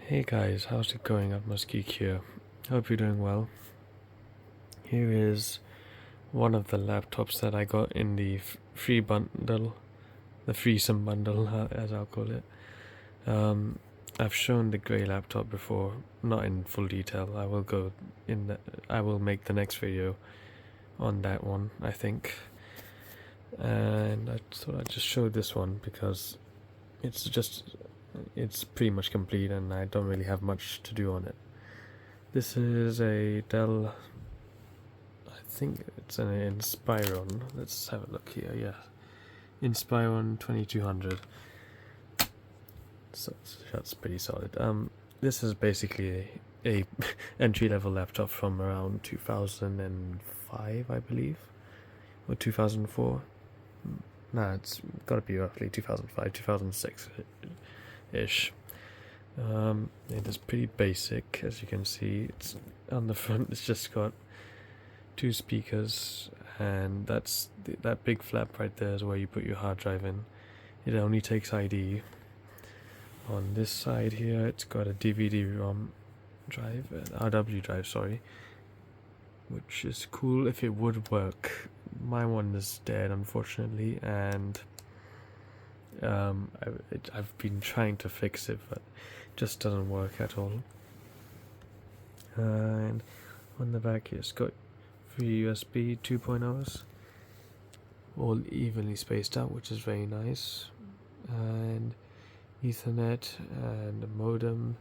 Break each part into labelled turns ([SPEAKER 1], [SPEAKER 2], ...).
[SPEAKER 1] Hey guys, how's it going? Geek here. Hope you're doing well. Here is one of the laptops that I got in the free bundle, the freesome bundle, as I'll call it. I've shown the grey laptop before, not in full detail. I will make the next video on that one, I think. And I thought I'd just show this one because it's pretty much complete and I don't really have much to do on it. This is a Dell, I think it's an Inspiron. Let's have a look here. Yeah, Inspiron 2200. So that's pretty solid. This is basically a entry-level laptop from around 2005, I believe, or 2004. Nah, it's got to be roughly 2005, 2006 ish. It is pretty basic, as you can see. It's on the front. It's just got two speakers, and that big flap right there is where you put your hard drive in. It only takes ID. On this side here, it's got a DVD-ROM drive, RW drive, sorry, which is cool if it would work. My one is dead, unfortunately, and I've been trying to fix it, but it just doesn't work at all. And on the back here, it's got three USB 2.0s, all evenly spaced out, which is very nice, and Ethernet and a modem.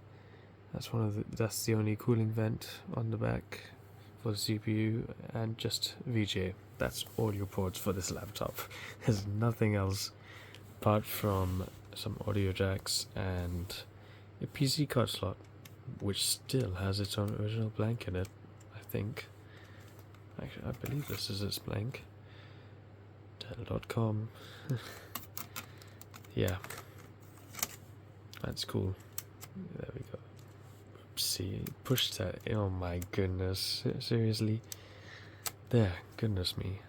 [SPEAKER 1] That's the only cooling vent on the back for the CPU, and just VGA. That's all your ports for this laptop. There's nothing else apart from some audio jacks and a PC card slot, which still has its own original blank in it, I think. Actually, I believe this is its blank. Dell.com. Yeah, that's cool. There we go. See, push that. Oh my goodness, seriously. There, goodness me.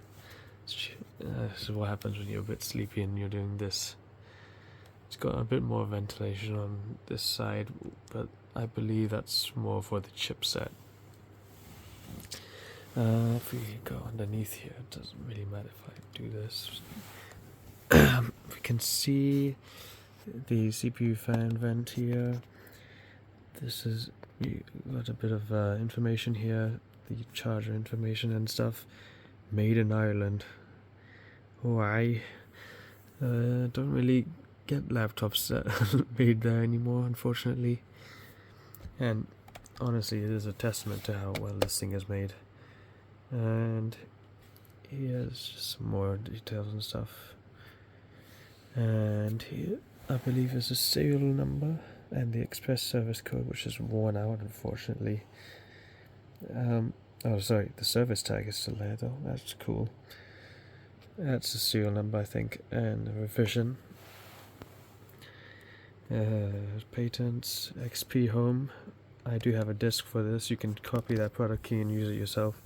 [SPEAKER 1] This is what happens when you're a bit sleepy and you're doing this. It's got a bit more ventilation on this side, but I believe that's more for the chipset. If we go underneath here, it doesn't really matter if I do this. We can see the CPU fan vent here. We got a bit of information here, the charger information and stuff. Made in Ireland. Why? Don't really get laptops that made there anymore, unfortunately. And honestly, it is a testament to how well this thing is made. And here's just some more details and stuff. And here, I believe, is a serial number and the express service code, which is worn out, unfortunately. Oh, sorry, the service tag is still there, though. That's cool. That's the serial number, I think, and the revision. Patents, XP Home. I do have a disk for this. You can copy that product key and use it yourself.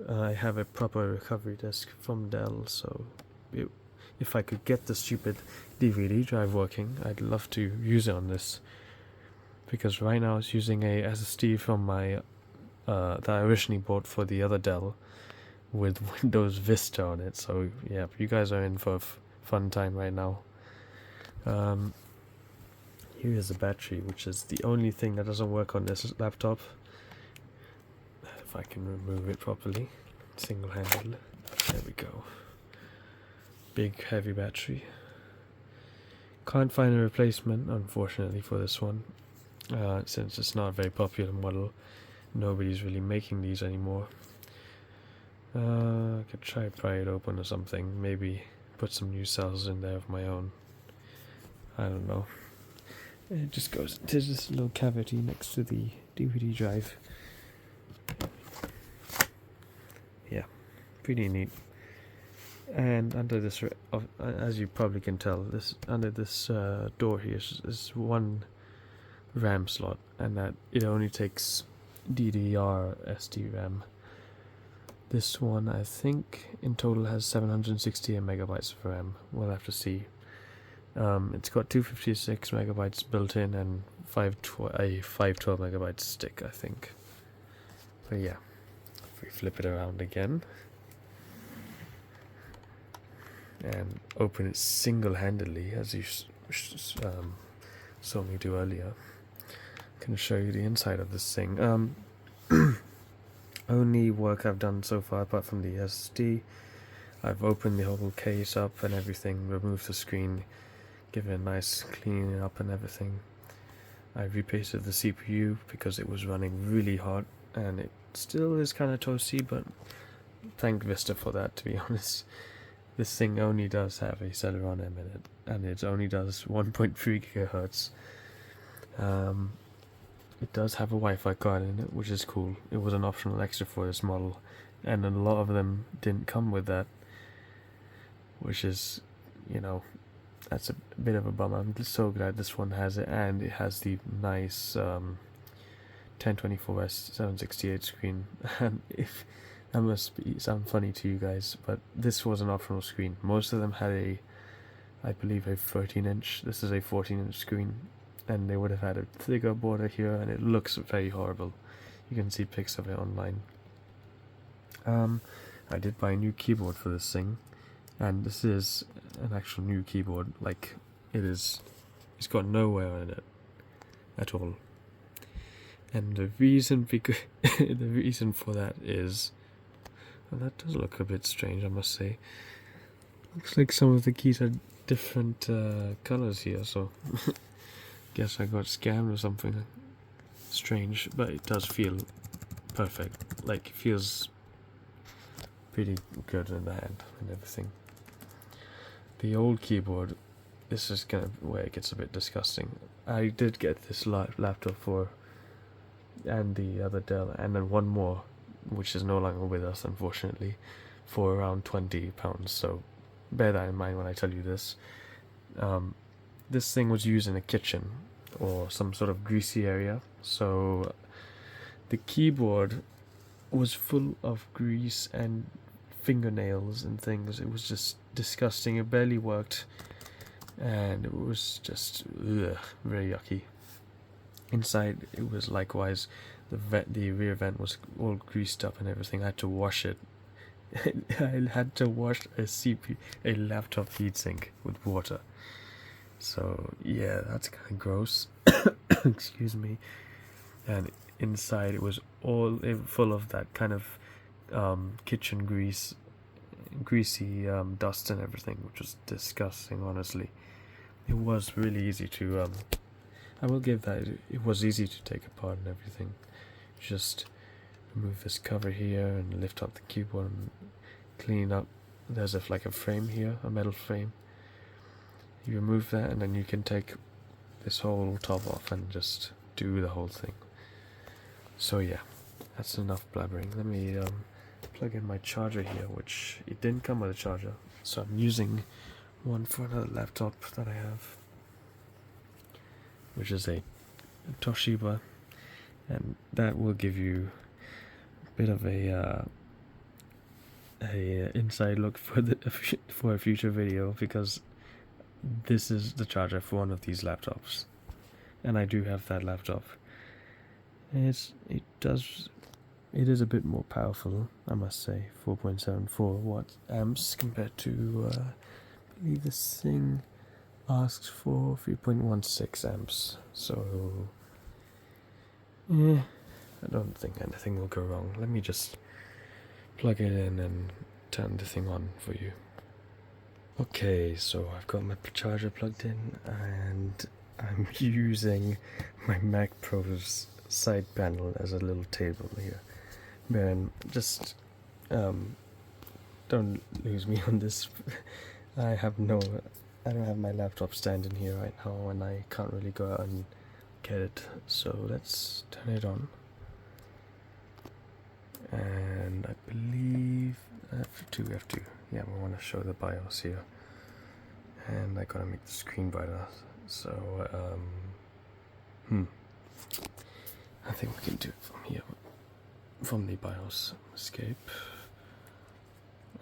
[SPEAKER 1] I have a proper recovery disk from Dell, so if I could get the stupid DVD drive working, I'd love to use it on this. Because right now it's using a SSD from my that I originally bought for the other Dell with Windows Vista on it. So yeah, you guys are in for a fun time right now. Here is the battery, which is the only thing that doesn't work on this laptop. If I can remove it properly, single-handed. There we go. Big heavy battery. Can't find a replacement, unfortunately, for this one, since it's not a very popular model. Nobody's really making these anymore. I could try pry it open or something. Maybe put some new cells in there of my own. I don't know. It just goes into this little cavity next to the DVD drive. Yeah, pretty neat. And under this, as you probably can tell, under this door here is one RAM slot, and that it only takes DDR SD RAM. This one, I think, in total has 768 megabytes of RAM. We'll have to see. It's got 256 megabytes built in and a 512 megabyte stick, I think. But yeah, if we flip it around again and open it single-handedly, as you saw me do earlier, I can show you the inside of this thing. Only work I've done so far, apart from the SD, I've opened the whole case up and everything, removed the screen, given it a nice cleaning up and everything. I repasted the CPU because it was running really hot, and it still is kind of toasty, but thank Vista for that, to be honest. This thing only does have a Celeron M in it, and it only does 1.3 gigahertz. It does have a Wi-Fi card in it, which is cool. It was an optional extra for this model, and a lot of them didn't come with that, which is, you know, that's a bit of a bummer. I'm so glad this one has it, and it has the nice 1024s 768 screen. And if that must sound funny to you guys, but this was an optional screen. Most of them had I believe a 13-inch. This is a 14-inch screen, and they would have had a thicker border here, and it looks very horrible. You can see pics of it online. I did buy a new keyboard for this thing, and this is an actual new keyboard. Like, it's got no wear in it at all. And the reason for that is, well, that does look a bit strange, I must say. Looks like some of the keys are different colors here, so guess I got scammed or something. Strange, but it does feel perfect. Like, it feels pretty good in the hand and everything. The old keyboard, this is kind of where it gets a bit disgusting. I did get this laptop for, and the other Dell, and then one more, which is no longer with us, unfortunately, for around £20. So bear that in mind when I tell you this. This thing was used in a kitchen or some sort of greasy area, so the keyboard was full of grease and fingernails and things. It was just disgusting. It barely worked, and it was just very yucky. Inside, it was likewise. The rear vent was all greased up and everything. I had to wash it. I had to wash a laptop heatsink with water. So yeah, that's kind of gross. Excuse me. And inside, it was all full of that kind of kitchen greasy dust and everything, which was disgusting, honestly. It was really easy to I will give that, it was easy to take apart and everything. Just remove this cover here and lift up the keyboard and clean up. There's like a frame here, a metal frame. You remove that, and then you can take this whole top off and just do the whole thing. So yeah, that's enough blabbering. Let me plug in my charger here, which it didn't come with a charger, so I'm using one for another laptop that I have, which is a Toshiba, and that will give you a bit of a inside look for a future video, because this is the charger for one of these laptops, and I do have that laptop. It is a bit more powerful, I must say. 4.74 watt amps compared to I believe this thing asks for 3.16 amps. So yeah, I don't think anything will go wrong. Let me just plug it in and turn the thing on for you. Okay, so I've got my charger plugged in, and I'm using my Mac Pro's side panel as a little table here. Man, just don't lose me on this. I don't have my laptop standing here right now, and I can't really go out and get it. So let's turn it on. And I believe F2. Yeah, we want to show the BIOS here, and I gotta make the screen brighter. So I think we can do it from here, from the BIOS. Escape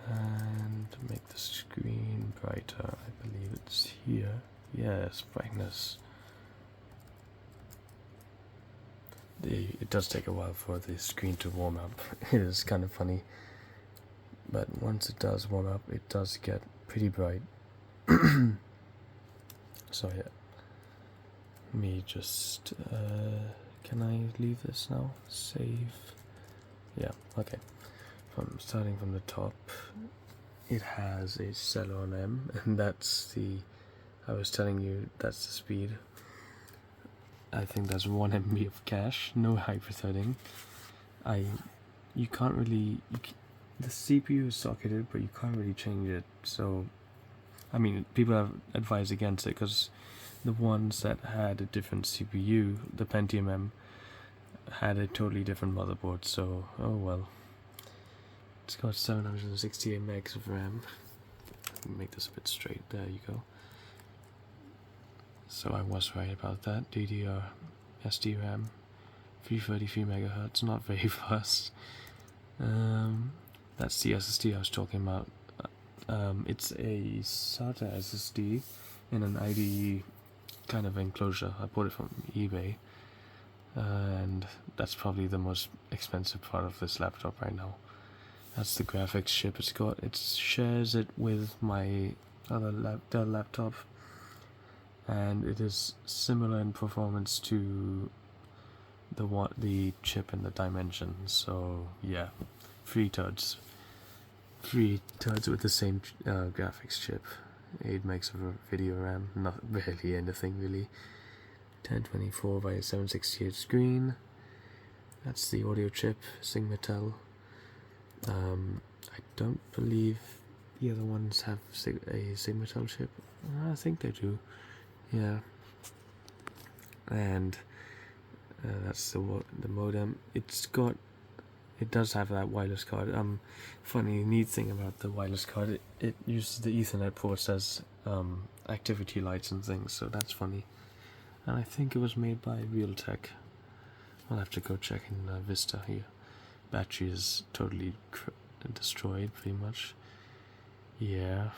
[SPEAKER 1] and make the screen brighter. I believe it's here. yes, brightness. It does take a while for the screen to warm up. It is kind of funny, but once it does warm up, it does get pretty bright. So yeah, me just can I leave this now? Save. Yeah, okay. Starting from the top, it has a Celeron M, and that's the, I was telling you, that's the speed. I think that's 1 MB of cache, no hyperthreading. You can't really, the CPU is socketed, but you can't really change it. So, I mean, people have advised against it because the ones that had a different CPU, the Pentium M, had a totally different motherboard. So, oh well. It's got 768 megs of RAM. Make this a bit straight. There you go. So I was right about that. DDR SD RAM, 333 megahertz, not very fast. That's the SSD I was talking about. It's a SATA SSD in an IDE kind of enclosure. I bought it from eBay, and that's probably the most expensive part of this laptop right now. That's the graphics chip it's got. It shares it with my other Dell laptop, and it is similar in performance to the chip in the Dimension. So yeah, three turds with the same graphics chip. 8 megs of video RAM, not barely anything really. 1024 by 768 screen. That's the audio chip, Sigma-Tel. I don't believe the other ones have a Sigma-Tel chip. I think they do. Yeah. And that's the modem. It does have that wireless card. Funny neat thing about the wireless card, it uses the Ethernet ports as activity lights and things, so that's funny. And I think it was made by Realtek. I'll have to go check in Vista here. Battery is totally destroyed, pretty much. Yeah.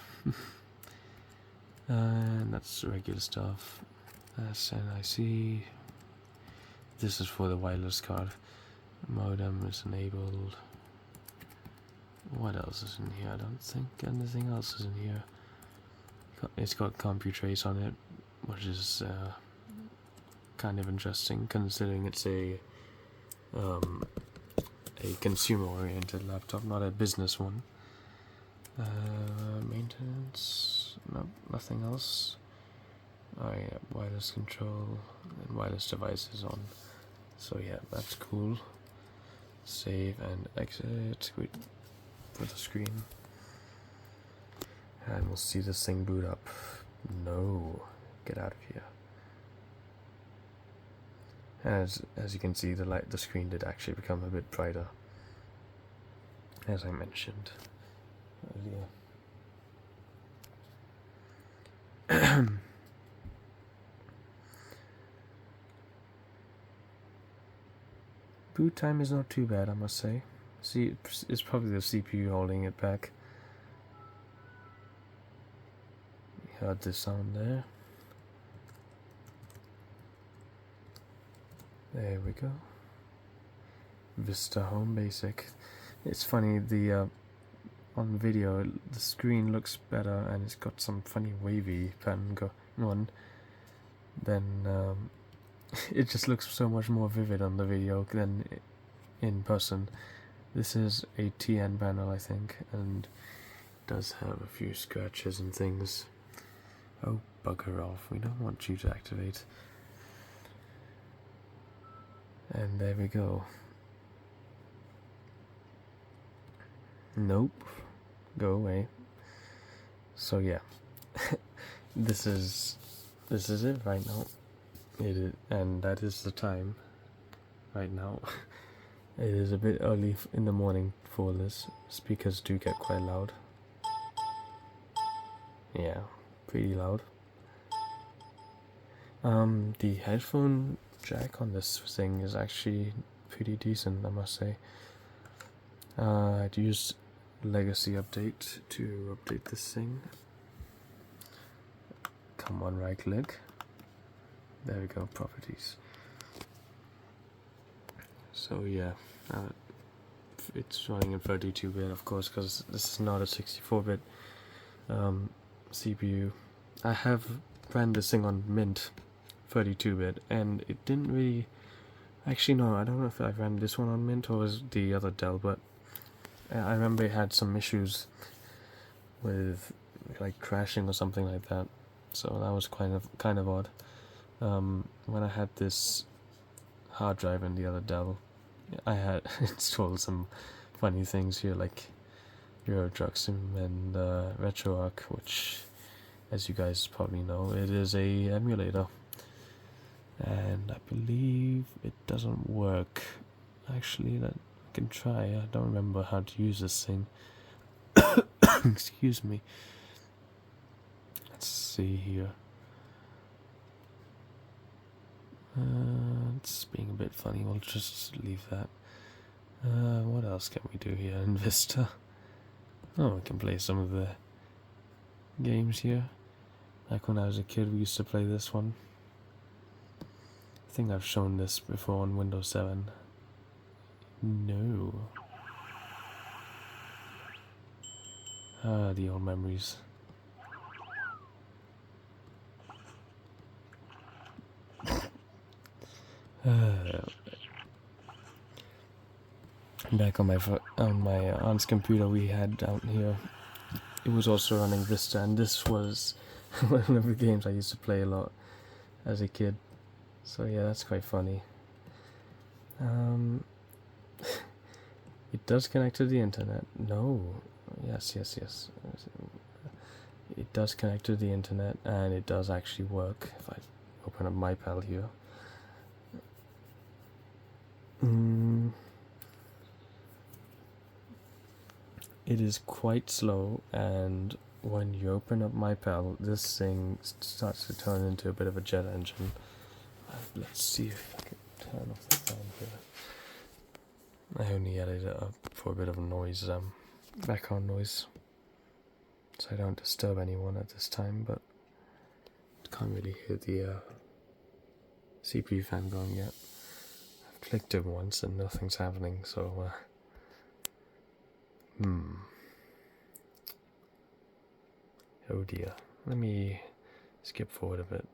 [SPEAKER 1] And that's regular stuff. SNIC. This is for the wireless card. Modem is enabled. What else is in here? I don't think anything else is in here. It's got CompuTrace on it, which is kind of interesting considering it's a consumer-oriented laptop, not a business one. Maintenance, no, nothing else. Oh yeah, wireless control and wireless devices on. So yeah, that's cool. Save and exit for the screen. And we'll see this thing boot up. No, get out of here. As you can see, the screen did actually become a bit brighter, as I mentioned earlier. Boot time is not too bad, I must say. See, it's probably the CPU holding it back. You heard the sound there. There we go. Vista Home Basic. It's funny, on video the screen looks better and it's got some funny wavy pattern going on. Then it just looks so much more vivid on the video than in person. This is a TN panel, I think, and it does have a few scratches and things. Oh, bugger off, we don't want you to activate. And there we go. Nope. Go away. So yeah. This is it right now. It is, and that is the time right now. It is a bit early in the morning for this. Speakers do get quite loud. Yeah, pretty loud. The headphone jack on this thing is actually pretty decent, I must say. I'd used Legacy Update to update this thing. Come on, right click. There we go, properties. So yeah, it's running in 32-bit, of course, because this is not a 64-bit CPU. I have ran this thing on Mint 32-bit, and it didn't really. Actually, no, I don't know if I ran this one on Mint or was the other Dell, but I remember it had some issues with like crashing or something like that. So that was kind of odd. When I had this hard drive in the other Dell, I had installed some funny things here, like Euro Truck Sim and RetroArch, which, as you guys probably know, it is a emulator, and I believe it doesn't work. Actually, that I can try. I don't remember how to use this thing. Excuse me. Let's see here. It's being a bit funny. We'll just leave that. What else can we do here in Vista? Oh, we can play some of the games here. Like when I was a kid, we used to play this one. I think I've shown this before on Windows 7. No. Ah, the old memories. Back on my aunt's computer we had down here, it was also running Vista, and this was one of the games I used to play a lot as a kid. So yeah, that's quite funny. It does connect to the internet. No. Yes. It does connect to the internet, and it does actually work. If I open up MyPal here. It is quite slow, and when you open up MyPal, this thing starts to turn into a bit of a jet engine. Let's see if I can turn off the fan here. I only added it up for a bit of noise, background noise, so I don't disturb anyone at this time, but can't really hear the CPU fan going yet. I've clicked it once and nothing's happening, so oh dear. Let me skip forward a bit.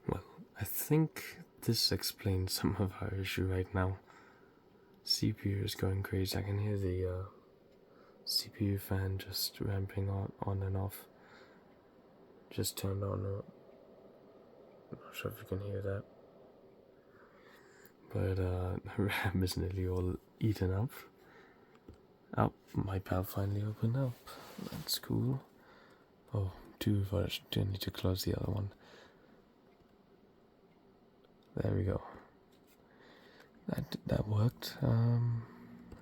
[SPEAKER 1] Well, I think this explains some of our issue right now. CPU is going crazy. I can hear the CPU fan just ramping on and off. Just turned on. I'm not sure if you can hear that. But the RAM is nearly all eaten up. Oh, my pal finally opened up. That's cool. Oh, two versions. Do need to close the other one. There we go. That worked. Let's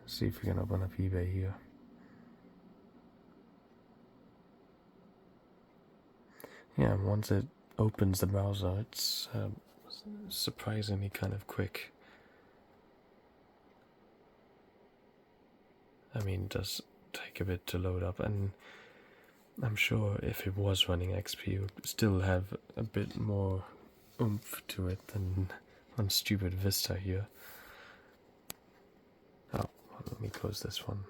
[SPEAKER 1] see if we can open up eBay here. Yeah, once it opens the browser, it's surprisingly kind of quick. I mean, it does take a bit to load up, and I'm sure if it was running XP, it would still have a bit more oomph to it than on stupid Vista here. Oh, well, let me close this one.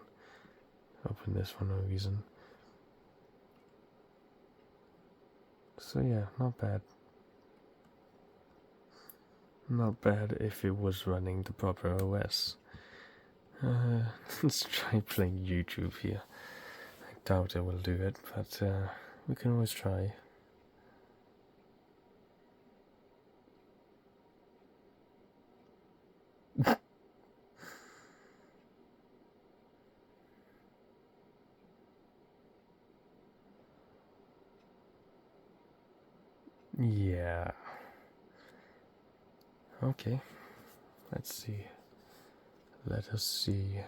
[SPEAKER 1] Open this for no reason. So yeah, not bad. Not bad if it was running the proper OS. Let's try playing YouTube here. I doubt it will do it, but we can always try. Yeah. Okay. Let's see. Let us see.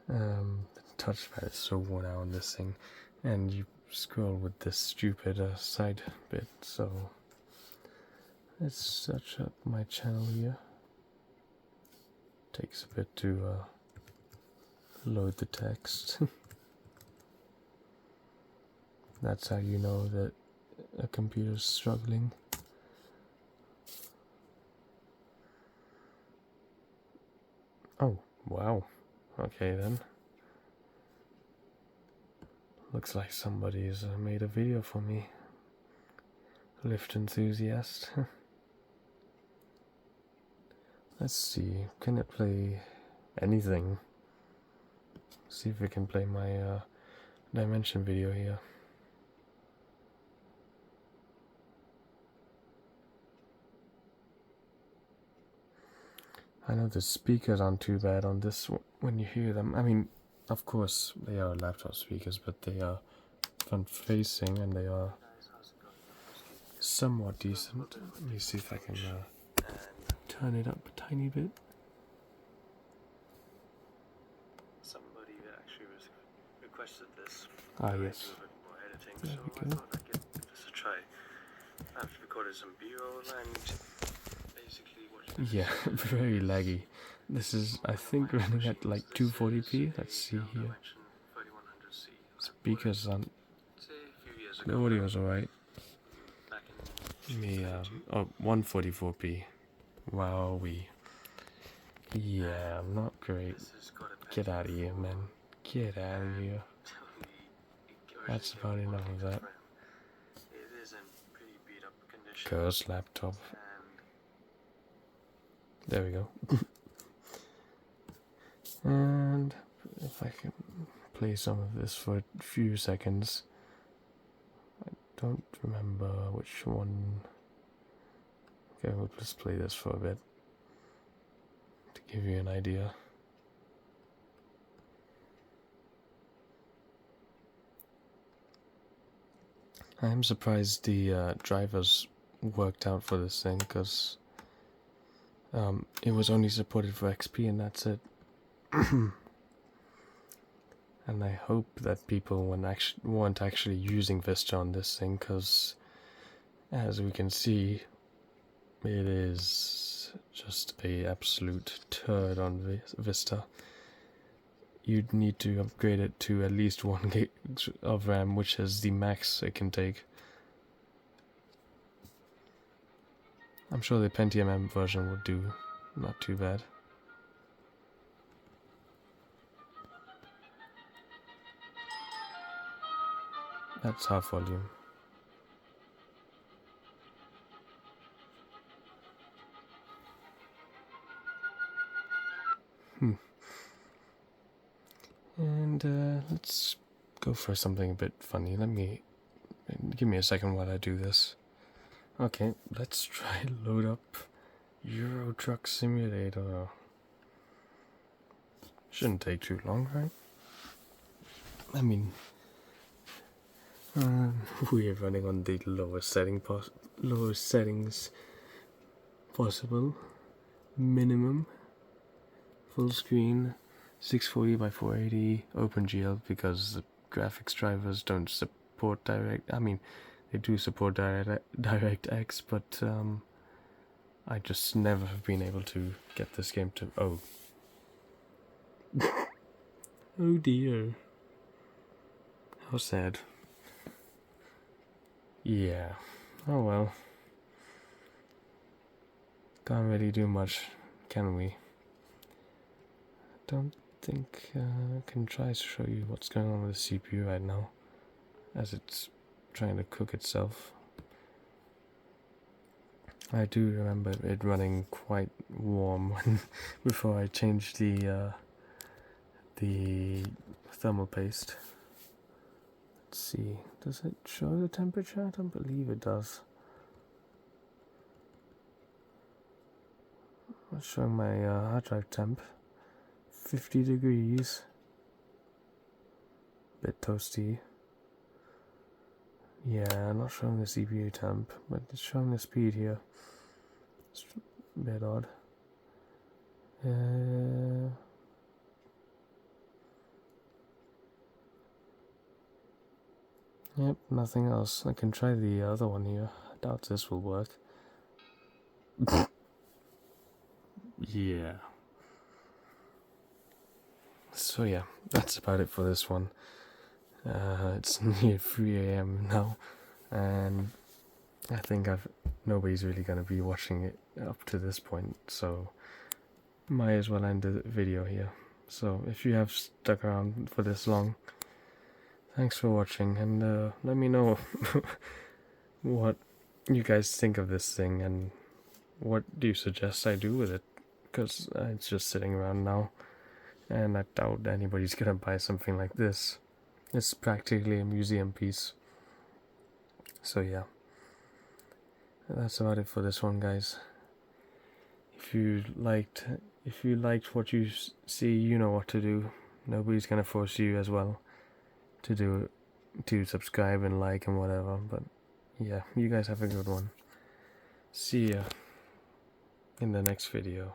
[SPEAKER 1] The touchpad is so worn out on this thing, and you scroll with this stupid side bit, so let's search up my channel here. Takes a bit to load the text. That's how you know that a computer's struggling. Oh, wow. Okay then. Looks like somebody's made a video for me. Lift enthusiast. Let's see, can it play anything? See if we can play my dimension video here. I know the speakers aren't too bad on this when you hear them. I mean, of course they are laptop speakers, but they are front facing and they are somewhat decent. Let me see if I can turn it up a tiny bit.
[SPEAKER 2] Somebody actually requested this.
[SPEAKER 1] Ah, yes.
[SPEAKER 2] There we go. I thought I'd give this a try. I've recorded some B-roll and basically watched.
[SPEAKER 1] Yeah, very laggy. This is, I think, running at like 240p. Let's see here. Speakers aren't. The audio's alright. Me, oh, 144p. Wowee. Yeah, not great. Get out of here, man. Get out of here. That's about enough of that. Cursed laptop. There we go. And if I can play some of this for a few seconds. I don't remember which one. Okay, we'll just play this for a bit to give you an idea. I am surprised the drivers worked out for this thing, because it was only supported for XP and that's it. And I hope that people weren't actually using Vista on this thing, because as we can see, it is just a absolute turd on Vista. You'd need to upgrade it to at least 1 gig of RAM, which is the max it can take. I'm sure the Pentium M version would do not too bad. That's half volume. And let's go for something a bit funny. Give me a second while I do this. Okay, let's try load up Euro Truck Simulator. Shouldn't take too long, right? I mean, we are running on the lowest settings possible. Minimum. Full screen. 640 by 480 OpenGL, because the graphics drivers don't support they do support DirectX, but I just never have been able to get this game to. Oh. Oh dear. How sad. Yeah. Oh well. Can't really do much, can we? Don't think I can try to show you what's going on with the CPU right now, as it's trying to cook itself. I do remember it running quite warm before I changed the thermal paste. Let's see, does it show the temperature? I don't believe it does. It's showing my hard drive temp. 50 degrees. Bit toasty. Yeah, not showing the CPU temp, but it's showing the speed here. It's a bit odd. Yep, nothing else. I can try the other one here. I doubt this will work. Yeah. So yeah, that's about it for this one. It's near 3 a.m. now, and I think nobody's really gonna be watching it up to this point, so might as well end the video here. So if you have stuck around for this long, thanks for watching, and let me know what you guys think of this thing and what do you suggest I do with it, because it's just sitting around now and I doubt anybody's gonna buy something like this. It's practically a museum piece. So yeah, that's about it for this one, guys. If you liked what you see, you know what to do. Nobody's gonna force you as well to subscribe and like and whatever, but yeah, you guys have a good one. See ya in the next video.